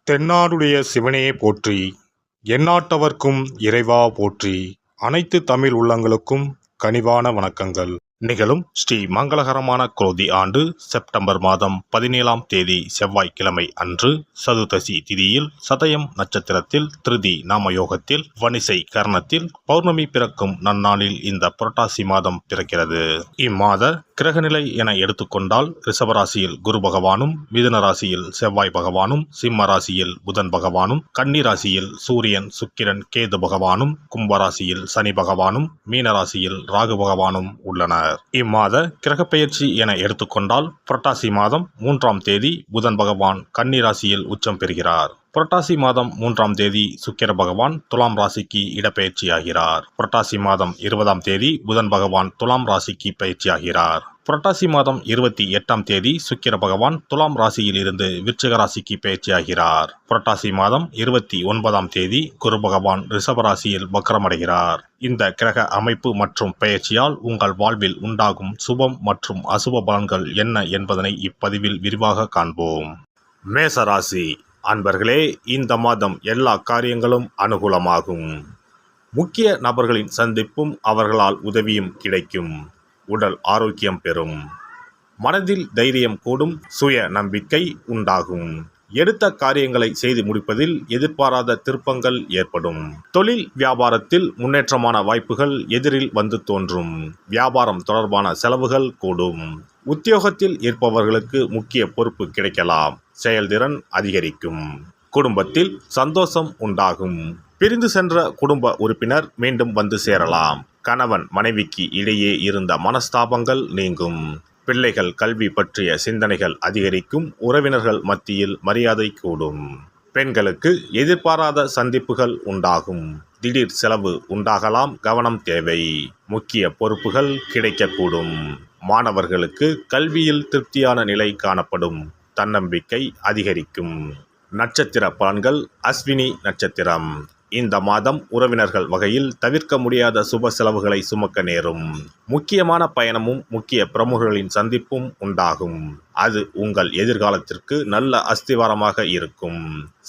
தென்னாடுடைய சிவனே போற்றி, எந்நாட்டவர்க்கும் இறைவா போற்றி. அனைத்து தமிழ் உள்ளங்களுக்கும் கனிவான வணக்கங்கள். நிகழும் ஸ்ரீ மங்களகரமான குரோதி ஆண்டு செப்டம்பர் மாதம் 17ஆம் தேதி செவ்வாய்க்கிழமை அன்று சதுர்தசி திதியில் சதயம் நட்சத்திரத்தில் திருதி நாமயோகத்தில் வணிசை கரணத்தில் பௌர்ணமி பிறக்கும் நன்னாளில் இந்த புரட்டாசி மாதம் பிறக்கிறது. இம்மாத கிரகநிலை என எடுத்துக்கொண்டால் ரிஷபராசியில் குரு பகவானும், மிதுன ராசியில் செவ்வாய் பகவானும், சிம்ம ராசியில் புதன் பகவானும், கன்னி ராசியில் சூரியன் சுக்கிரன் கேது பகவானும், கும்பராசியில் சனி பகவானும், மீனராசியில் ராகு பகவானும் உள்ளனர். இம்மாத கிரகப்பெயர்ச்சி என எடுத்துக்கொண்டால் புரட்டாசி மாதம் 3ஆம் தேதி புதன் பகவான் கன்னி ராசியில் உச்சம் பெறுகிறார். புரட்டாசி மாதம் 3ஆம் தேதி சுக்கிர பகவான் துலாம் ராசிக்கு இடப்பெயர்ச்சியாகிறார். புரட்டாசி மாதம் 20ஆம் தேதி புதன் பகவான் துலாம் ராசிக்கு பயிற்சியாகிறார். புரட்டாசி மாதம் 28ஆம் தேதி சுக்கிர பகவான் துலாம் ராசியில் இருந்து விருச்சிக ராசிக்கு பயிற்சியாகிறார். புரட்டாசி மாதம் 29ஆம் தேதி குரு பகவான் ரிஷபராசியில் வக்ரமடைகிறார். இந்த கிரக அமைப்பு மற்றும் பெயர்ச்சியால் உங்கள் வாழ்வில் உண்டாகும் சுபம் மற்றும் அசுப பலன்கள் என்ன என்பதனை இப்பதிவில் விரிவாக காண்போம். மேசராசி அன்பர்களே, இந்த மாதம் எல்லா காரியங்களும் அனுகூலமாகும். முக்கிய நபர்களின் சந்திப்பும் அவர்களால் உதவியும் கிடைக்கும். உடல் ஆரோக்கியம் பெறும். மனதில் தைரியம் கூடும். சுய நம்பிக்கை உண்டாகும். எடுத்த காரியங்களை செய்து முடிப்பதில் எதிர்பாராத திருப்பங்கள் ஏற்படும். தொழில் வியாபாரத்தில் முன்னேற்றமான வாய்ப்புகள் எதிரில் வந்து தோன்றும். வியாபாரம் தொடர்பான செலவுகள் கூடும். உத்தியோகத்தில் இருப்பவர்களுக்கு முக்கிய பொறுப்பு கிடைக்கலாம். செயல்திறன் அதிகரிக்கும். குடும்பத்தில் சந்தோஷம் உண்டாகும். பிரிந்து சென்ற குடும்ப உறுப்பினர் மீண்டும் வந்து சேரலாம். கணவன் மனைவிக்கு இடையே இருந்த மனஸ்தாபங்கள் நீங்கும். பிள்ளைகள் கல்வி பற்றிய சிந்தனைகள் அதிகரிக்கும். உறவினர்கள் மத்தியில் மரியாதை கூடும். பெண்களுக்கு எதிர்பாராத சந்திப்புகள் உண்டாகும். திடீர் செலவு உண்டாகலாம். கவனம் தேவை. முக்கிய பொறுப்புகள் கிடைக்கக்கூடும். மாணவர்களுக்கு கல்வியில் திருப்தியான நிலை காணப்படும். தன்னம்பிக்கை அதிகரிக்கும். நட்சத்திர பலன்கள். அஸ்வினி நட்சத்திரம். இந்த மாதம் உறவினர்கள் வகையில் தவிர்க்க முடியாத சுப செலவுகளை சுமக்க நேரும். முக்கியமான பயணமும் முக்கிய பிரமுகர்களின் சந்திப்பும் உண்டாகும். அது உங்கள் எதிர்காலத்திற்கு நல்ல அஸ்திவாரமாக இருக்கும்.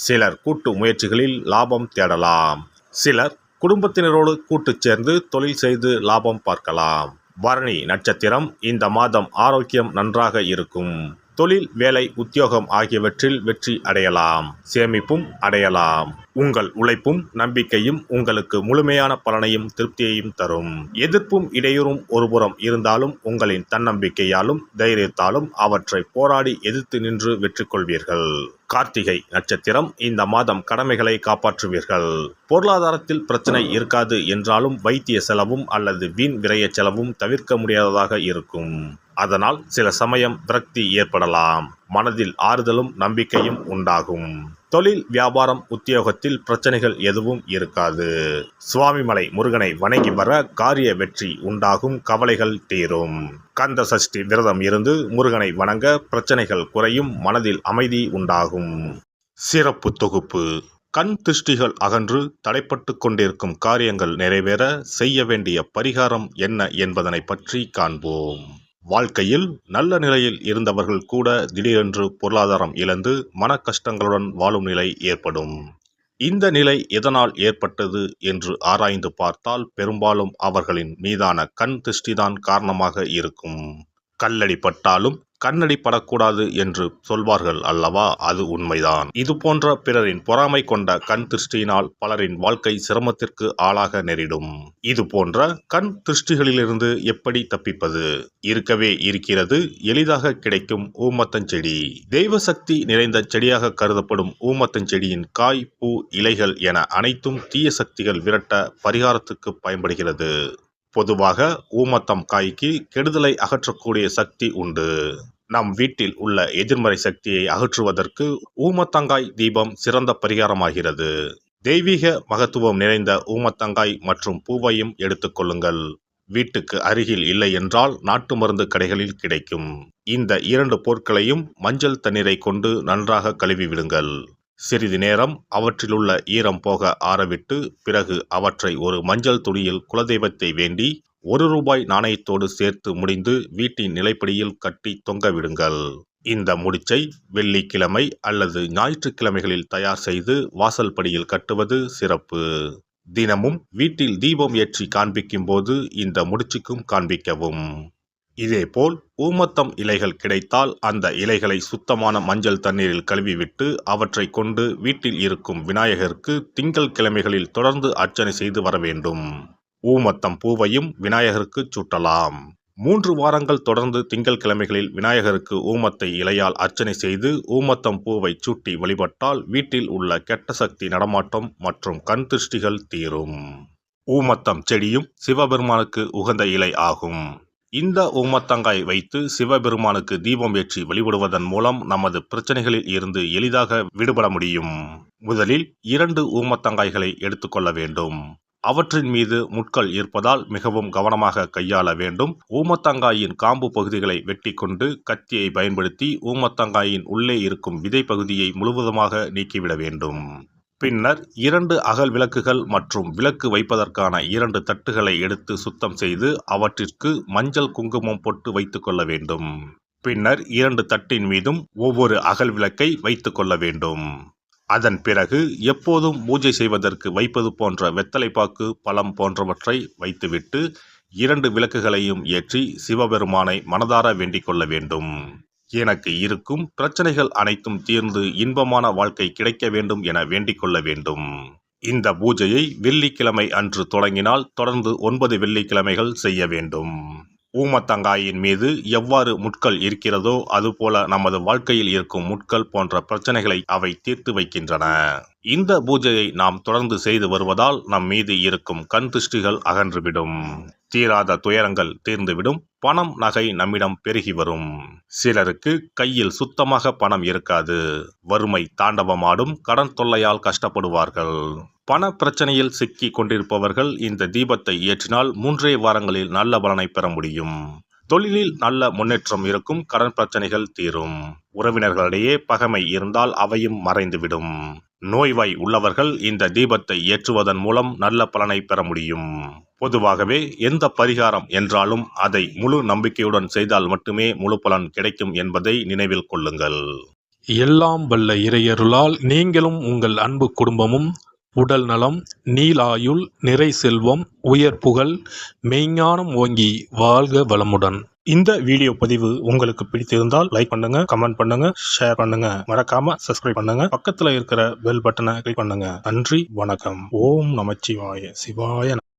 சிலர் கூட்டு முயற்சிகளில் லாபம் தேடலாம். சிலர் குடும்பத்தினரோடு கூட்டு சேர்ந்து தொழில் செய்து லாபம் பார்க்கலாம். பரணி நட்சத்திரம். இந்த மாதம் ஆரோக்கியம் நன்றாக இருக்கும். தொழில், வேலை, உத்தியோகம் ஆகியவற்றில் வெற்றி அடையலாம். சேமிப்பும் அடையலாம். உங்கள் உழைப்பும் நம்பிக்கையும் உங்களுக்கு முழுமையான பலனையும் திருப்தியையும் தரும். எதிர்ப்பும் இடையூறும் ஒருபுறம் இருந்தாலும் உங்களின் தன்னம்பிக்கையாலும் தைரியத்தாலும் அவற்றை போராடி எதிர்த்து நின்று வெற்றி கொள்வீர்கள். கார்த்திகை நட்சத்திரம். இந்த மாதம் கடமைகளை காப்பாற்றுவீர்கள். பொருளாதாரத்தில் பிரச்சனை இருக்காது என்றாலும் வைத்திய செலவும் அல்லது வீண் விரய செலவும் தவிர்க்க முடியாததாக இருக்கும். அதனால் சில சமயம் விரக்தி ஏற்படலாம். மனதில் ஆறுதலும் நம்பிக்கையும் உண்டாகும். தொழில், வியாபாரம், உத்தியோகத்தில் பிரச்சனைகள் எதுவும் இருக்காது. சுவாமிமலை முருகனை வணங்கி வர காரிய வெற்றி உண்டாகும். கவலைகள் தீரும். கந்த சஷ்டி விரதம் இருந்து முருகனை வணங்க பிரச்சனைகள் குறையும். மனதில் அமைதி உண்டாகும். சிறப்பு தொகுப்பு. கண் திருஷ்டிகள் அகன்று தடைப்பட்டு கொண்டிருக்கும் காரியங்கள் நிறைவேற செய்ய வேண்டிய பரிகாரம் என்ன என்பதனை பற்றி காண்போம். வாழ்க்கையில் நல்ல நிலையில் இருந்தவர்கள் கூட திடீரென்று பொருளாதாரம் இழந்து மன கஷ்டங்களுடன் வாழும் நிலை ஏற்படும். இந்த நிலை எதனால் ஏற்பட்டது என்று ஆராய்ந்து பார்த்தால் பெரும்பாலும் அவர்களின் மீதான கண் திருஷ்டிதான் காரணமாக இருக்கும். கல்லடி பட்டாலும் கண்ணடி படக்கூடாது என்று சொல்வார்கள் அல்லவா? அது உண்மைதான். இது போன்ற பிறரின் பொறாமை கொண்ட கண் திருஷ்டியினால் பலரின் வாழ்க்கை சிரமத்திற்கு ஆளாக நேரிடும். இது போன்ற கண் திருஷ்டிகளிலிருந்து எப்படி தப்பிப்பது? இருக்கவே இருக்கிறது. எளிதாக கிடைக்கும் ஊமத்தஞ்செடி. தெய்வ சக்தி நிறைந்த செடியாக கருதப்படும் ஊமத்தஞ்செடியின் காய், பூ, இலைகள் என அனைத்தும் தீய சக்திகள் விரட்ட பரிகாரத்துக்கு பயன்படுகிறது. பொதுவாக ஊமத்தம் காய்க்கு கெடுதலை அகற்றக்கூடிய சக்தி உண்டு. நம் வீட்டில் உள்ள எதிர்மறை சக்தியை அகற்றுவதற்கு ஊமத்தங்காய் தீபம் சிறந்த பரிகாரமாகிறது. தெய்வீக மகத்துவம் நிறைந்த ஊமத்தங்காய் மற்றும் பூவையும் எடுத்துக்கொள்ளுங்கள். வீட்டுக்கு அருகில் இல்லை என்றால் நாட்டு மருந்து கடைகளில் கிடைக்கும். இந்த 2 பொருட்களையும் மஞ்சள் தண்ணீரை கொண்டு நன்றாக கழுவி விடுங்கள். சிறிது நேரம் அவற்றிலுள்ள ஈரம் போக ஆறவிட்டு பிறகு அவற்றை ஒரு மஞ்சள் துணியில் குலதெய்வத்தை வேண்டி ₹1 நாணயத்தோடு சேர்த்து முடிந்து வீட்டின் நிலைப்படியில் கட்டி தொங்க விடுங்கள். இந்த முடிச்சை வெள்ளிக்கிழமை அல்லது ஞாயிற்றுக்கிழமைகளில் தயார் செய்து வாசல் படியில் கட்டுவது சிறப்பு. தினமும் வீட்டில் தீபம் ஏற்றி காண்பிக்கும் போது இந்த முடிச்சுக்கும் காண்பிக்கவும். இதேபோல் ஊமத்தம் இலைகள் கிடைத்தால் அந்த இலைகளை சுத்தமான மஞ்சள் தண்ணீரில் கழுவிவிட்டு அவற்றை கொண்டு வீட்டில் இருக்கும் விநாயகருக்கு திங்கள் கிழமைகளில் தொடர்ந்து அர்ச்சனை செய்து வர வேண்டும். ஊமத்தம் பூவையும் விநாயகருக்கு சூட்டலாம். 3 வாரங்கள் தொடர்ந்து திங்கள் கிழமைகளில் விநாயகருக்கு ஊமத்தை இலையால் அர்ச்சனை செய்து ஊமத்தம் பூவை சூட்டி வழிபட்டால் வீட்டில் உள்ள கெட்ட சக்தி நடமாட்டம் மற்றும் கண் திருஷ்டிகள் தீரும். ஊமத்தம் செடியும் சிவபெருமானுக்கு உகந்த இலை ஆகும். இந்த ஊமத்தங்காய் வைத்து சிவபெருமானுக்கு தீபம் ஏற்றி வழிபடுவதன் மூலம் நமது பிரச்சனைகளில் இருந்து எளிதாக விடுபட முடியும். முதலில் 2 ஊமத்தங்காய்களை எடுத்துக்கொள்ள வேண்டும். அவற்றின் மீது முட்கள் இருப்பதால் மிகவும் கவனமாக கையாள வேண்டும். ஊமத்தங்காயின் காம்பு பகுதிகளை வெட்டி கொண்டு கத்தியை பயன்படுத்தி ஊமத்தங்காயின் உள்ளே இருக்கும் விதை பகுதியை முழுவதுமாக நீக்கிவிட வேண்டும். பின்னர் 2 அகல் விளக்குகள் மற்றும் விளக்கு வைப்பதற்கான 2 தட்டுகளை எடுத்து சுத்தம் செய்து அவற்றிற்கு மஞ்சள் குங்குமம் போட்டு வைத்துக் கொள்ள வேண்டும். பின்னர் 2 தட்டின் மீதும் ஒவ்வொரு அகல் விளக்கை வைத்துக் கொள்ள வேண்டும். அதன் பிறகு எப்போதும் பூஜை செய்வதற்கு வைப்பது போன்ற வெத்தலைப்பாக்கு, பழம் போன்றவற்றை வைத்துவிட்டு 2 விளக்குகளையும் ஏற்றி சிவபெருமானை மனதார வேண்டிக் கொள்ள வேண்டும். எனக்கு இருக்கும் பிரச்சனைகள் அனைத்தும் தீர்ந்து இன்பமான வாழ்க்கை கிடைக்க வேண்டும் என வேண்டிக் கொள்ள வேண்டும். இந்த பூஜையை வெள்ளிக்கிழமை அன்று தொடங்கினால் தொடர்ந்து 9 வெள்ளிக்கிழமைகள் செய்ய வேண்டும். ஊமத்தங்காயின் மீது எவ்வாறு முட்கள் இருக்கிறதோ அதுபோல நமது வாழ்க்கையில் இருக்கும் முட்கள் போன்ற பிரச்சனைகளை அவை தீர்த்து வைக்கின்றன. இந்த பூஜையை நாம் தொடர்ந்து செய்து வருவதால் நம் மீது இருக்கும் கண் திருஷ்டிகள் அகன்றுவிடும். தீராத துயரங்கள் தீர்ந்துவிடும். பணம் நகை நம்மிடம் பெருகி வரும். சிலருக்கு கையில் சுத்தமாக பணம் இருக்காது. வறுமை தாண்டவமாடும். கடன் தொல்லையால் கஷ்டப்படுவார்கள். பண பிரச்சனையில் சிக்கி கொண்டிருப்பவர்கள் இந்த தீபத்தை ஏற்றினால் 3 வாரங்களில் நல்ல பலனை பெற முடியும். தொழிலில் நல்ல முன்னேற்றம் இருக்கும். கடன் பிரச்சனைகள் தீரும். உறவினர்களிடையே பகைமை இருந்தால் அவையும் மறைந்துவிடும். நோய்வாய் உள்ளவர்கள் இந்த தீபத்தை ஏற்றுவதன் மூலம் நல்ல பலனை பெற முடியும். பொதுவாகவே எந்த பரிகாரம் என்றாலும் அதை முழு நம்பிக்கையுடன் செய்தால் மட்டுமே முழு பலன் கிடைக்கும் என்பதை நினைவில் கொள்ளுங்கள். எல்லாம் வல்ல இறையருளால் நீங்களும் உங்கள் அன்பு குடும்பமும் உடல் நலம், நீலாயுள், நிறை செல்வம், உயர் புகழ், மெய்ஞானம் ஓங்கி வாழ்க வளமுடன். இந்த வீடியோ பதிவு உங்களுக்கு பிடித்திருந்தால் லைக் பண்ணுங்க, கமெண்ட் பண்ணுங்க, ஷேர் பண்ணுங்க. மறக்காம சப்ஸ்கிரைப் பண்ணுங்க. பக்கத்துல இருக்கிற பெல் பட்டனை கிளிக் பண்ணுங்க. நன்றி, வணக்கம். ஓம் நமச்சிவாய. சிவாய